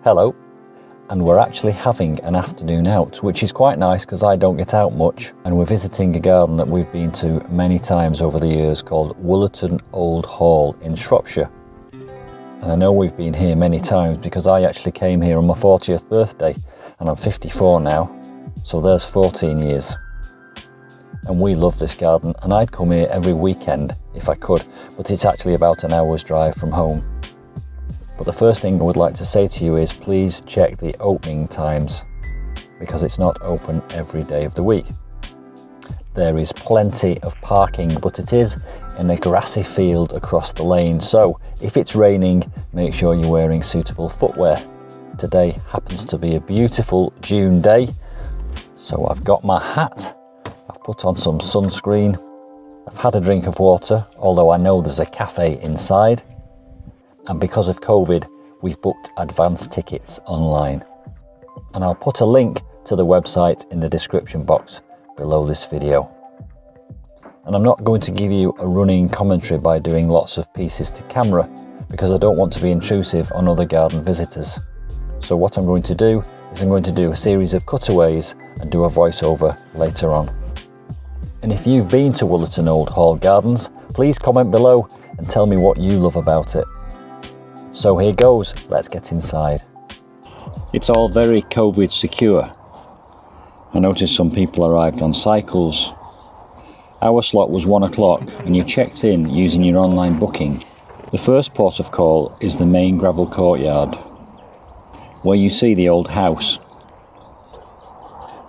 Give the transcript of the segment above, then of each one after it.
Hello. And we're actually having an afternoon out, which is quite nice because I don't get out much, and we're visiting a garden that we've been to many times over the years called Wollerton Old Hall in Shropshire. And I know we've been here many times because I actually came here on my 40th birthday, and I'm 54 now, so there's 14 years. And we love this garden, and I'd come here every weekend if I could, but it's actually about an hour's drive from home. But the first thing I would like to say to you is please check the opening times, because it's not open every day of the week. There is plenty of parking, but it is in a grassy field across the lane, so if it's raining, make sure you're wearing suitable footwear. Today happens to be a beautiful June day, so I've got my hat, I've put on some sunscreen, I've had a drink of water, although I know there's a cafe inside. And because of COVID, we've booked advance tickets online. And I'll put a link to the website in the description box below this video. And I'm not going to give you a running commentary by doing lots of pieces to camera, because I don't want to be intrusive on other garden visitors. So what I'm going to do is I'm going to do a series of cutaways and do a voiceover later on. And if you've been to Wollerton Old Hall Gardens, please comment below and tell me what you love about it. So here goes, let's get inside. It's all very COVID secure. I noticed some people arrived on cycles. Our slot was 1 o'clock and you checked in using your online booking. The first port of call is the main gravel courtyard, where you see the old house.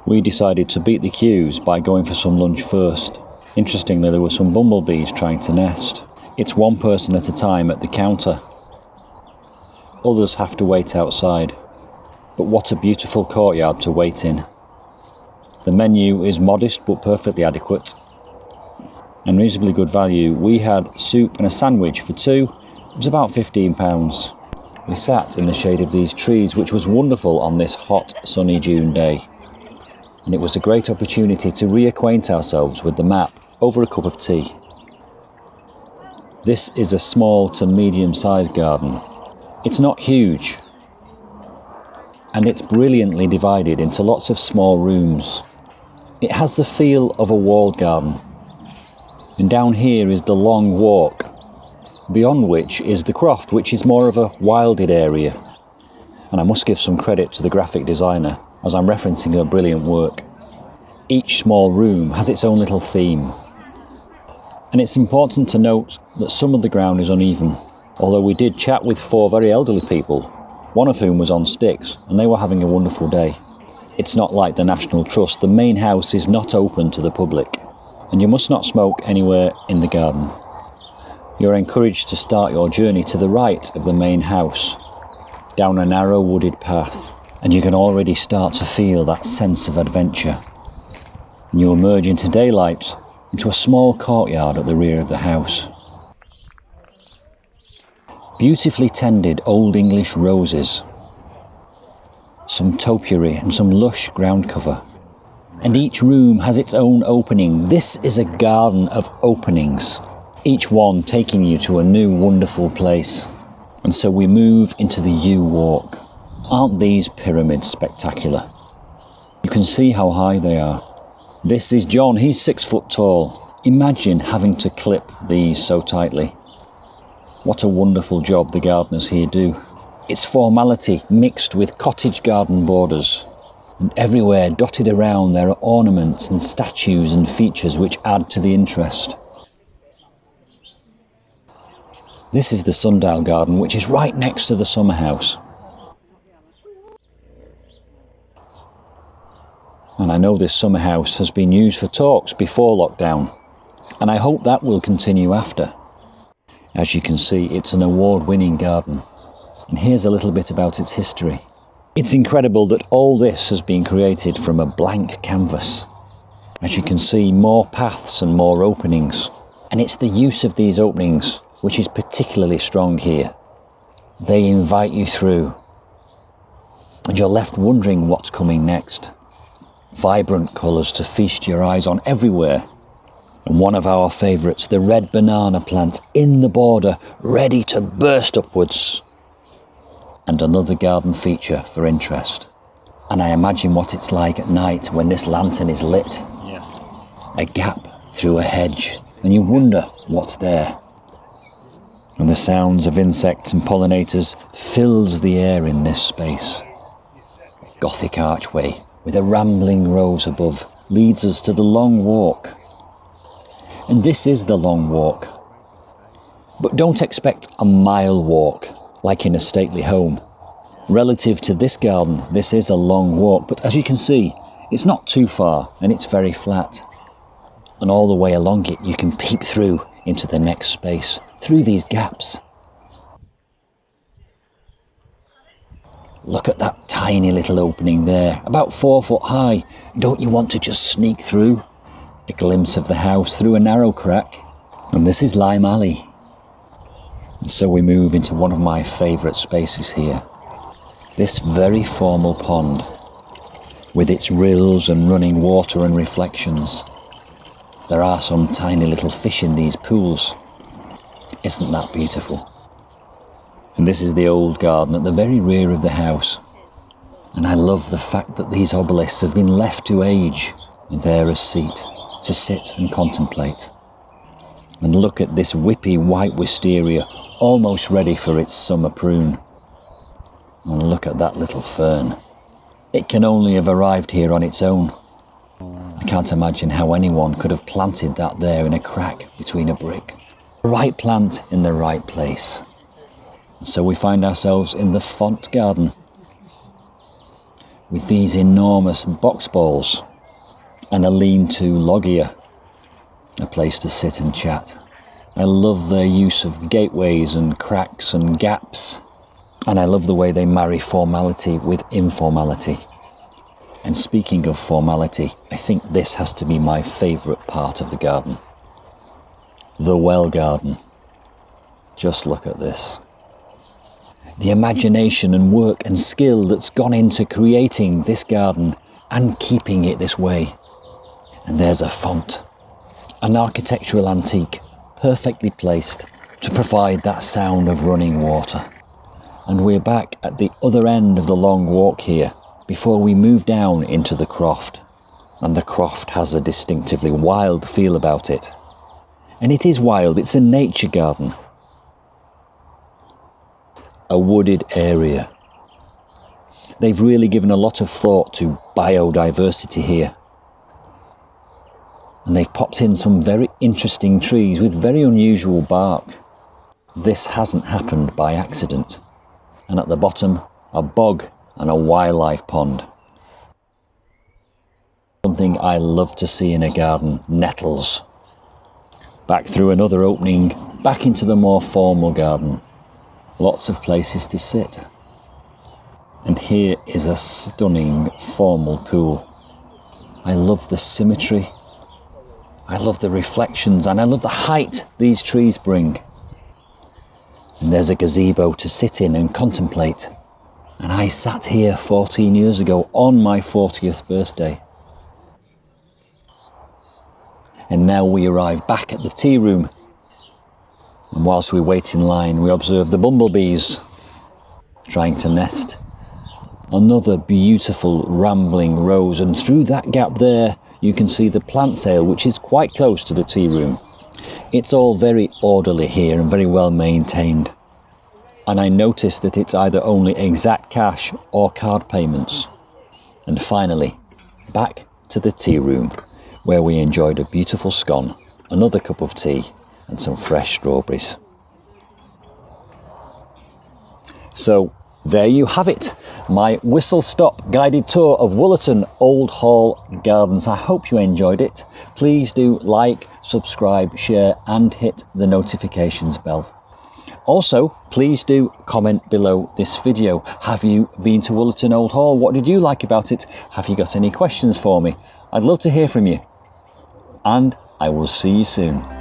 We decided to beat the queues by going for some lunch first. Interestingly, there were some bumblebees trying to nest. It's one person at a time at the counter. Others have to wait outside, but what a beautiful courtyard to wait in. The menu is modest but perfectly adequate and reasonably good value. We had soup and a sandwich for two. It was about £15. We sat in the shade of these trees, which was wonderful on this hot sunny June day, and it was a great opportunity to reacquaint ourselves with the map over a cup of tea. This is a small to medium-sized garden. It's not huge, and it's brilliantly divided into lots of small rooms. It has the feel of a walled garden, and down here is the long walk, beyond which is the croft, which is more of a wilded area. And I must give some credit to the graphic designer, as I'm referencing her brilliant work. Each small room has its own little theme, and it's important to note that some of the ground is uneven. Although we did chat with 4 very elderly people, one of whom was on sticks, and they were having a wonderful day. It's not like the National Trust. The main house is not open to the public, and you must not smoke anywhere in the garden. You're encouraged to start your journey to the right of the main house, down a narrow wooded path, and you can already start to feel that sense of adventure. And you emerge into daylight, into a small courtyard at the rear of the house. Beautifully tended Old English roses, some topiary and some lush ground cover. And each room has its own opening. This is a garden of openings, each one taking you to a new wonderful place. And so we move into the yew walk. Aren't these pyramids spectacular? You can see how high they are. This is John, he's 6 foot tall. Imagine having to clip these so tightly. What a wonderful job the gardeners here do. It's formality mixed with cottage garden borders. And everywhere dotted around there are ornaments and statues and features which add to the interest. This is the sundial garden, which is right next to the summer house. And I know this summer house has been used for talks before lockdown, and I hope that will continue after. As you can see, it's an award-winning garden. And here's a little bit about its history. It's incredible that all this has been created from a blank canvas. As you can see, more paths and more openings. And it's the use of these openings which is particularly strong here. They invite you through, and you're left wondering what's coming next. Vibrant colours to feast your eyes on everywhere. And one of our favourites, the red banana plant in the border, ready to burst upwards. and another garden feature for interest. And I imagine what it's like at night when this lantern is lit. Yeah. A gap through a hedge, and you wonder what's there. And the sounds of insects and pollinators fills the air in this space. Gothic archway with a rambling rose above leads us to the long walk. And this is the long walk. But don't expect a mile walk like in a stately home. Relative to this garden, this is a long walk, but as you can see, it's not too far and it's very flat. And all the way along it, you can peep through into the next space, through these gaps. Look at that tiny little opening there, about 4 foot high. Don't you want to just sneak through? A glimpse of the house through a narrow crack. And this is Lime Alley. And so we move into one of my favourite spaces here. This very formal pond, with its rills and running water and reflections. There are some tiny little fish in these pools. Isn't that beautiful? And this is the old garden at the very rear of the house. And I love the fact that these obelisks have been left to age, and there a seat to sit and contemplate. And look at this whippy white wisteria, almost ready for its summer prune. And look at that little fern. It can only have arrived here on its own. I can't imagine how anyone could have planted that there in a crack between a brick. The right plant in the right place. So we find ourselves in the font garden with these enormous box balls and a lean-to loggia, a place to sit and chat. I love their use of gateways and cracks and gaps, and I love the way they marry formality with informality. And speaking of formality, I think this has to be my favourite part of the garden. The well garden. Just look at this. The imagination and work and skill that's gone into creating this garden and keeping it this way. And there's a font, an architectural antique, perfectly placed to provide that sound of running water. And we're back at the other end of the long walk here before we move down into the croft. And the croft has a distinctively wild feel about it. And it is wild, it's a nature garden. A wooded area. They've really given a lot of thought to biodiversity here. And they've popped in some very interesting trees with very unusual bark. This hasn't happened by accident. And at the bottom, a bog and a wildlife pond. Something I love to see in a garden, nettles. Back through another opening, back into the more formal garden. Lots of places to sit. And here is a stunning formal pool. I love the symmetry. I love the reflections, and I love the height these trees bring. And there's a gazebo to sit in and contemplate. And I sat here 14 years ago on my 40th birthday. And now we arrive back at the tea room. And whilst we wait in line, we observe the bumblebees trying to nest. Another beautiful rambling rose, and through that gap there, you can see the plant sale, which is quite close to the tea room. It's all very orderly here and very well maintained. And I noticed that it's either only exact cash or card payments. And finally, back to the tea room, where we enjoyed a beautiful scone, another cup of tea, and some fresh strawberries. So there you have it, my whistle-stop guided tour of Wollerton Old Hall Gardens. I hope you enjoyed it. Please do like, subscribe, share, and hit the notifications bell. Also, please do comment below this video. Have you been to Wollerton Old Hall? What did you like about it? Have you got any questions for me? I'd love to hear from you. And I will see you soon.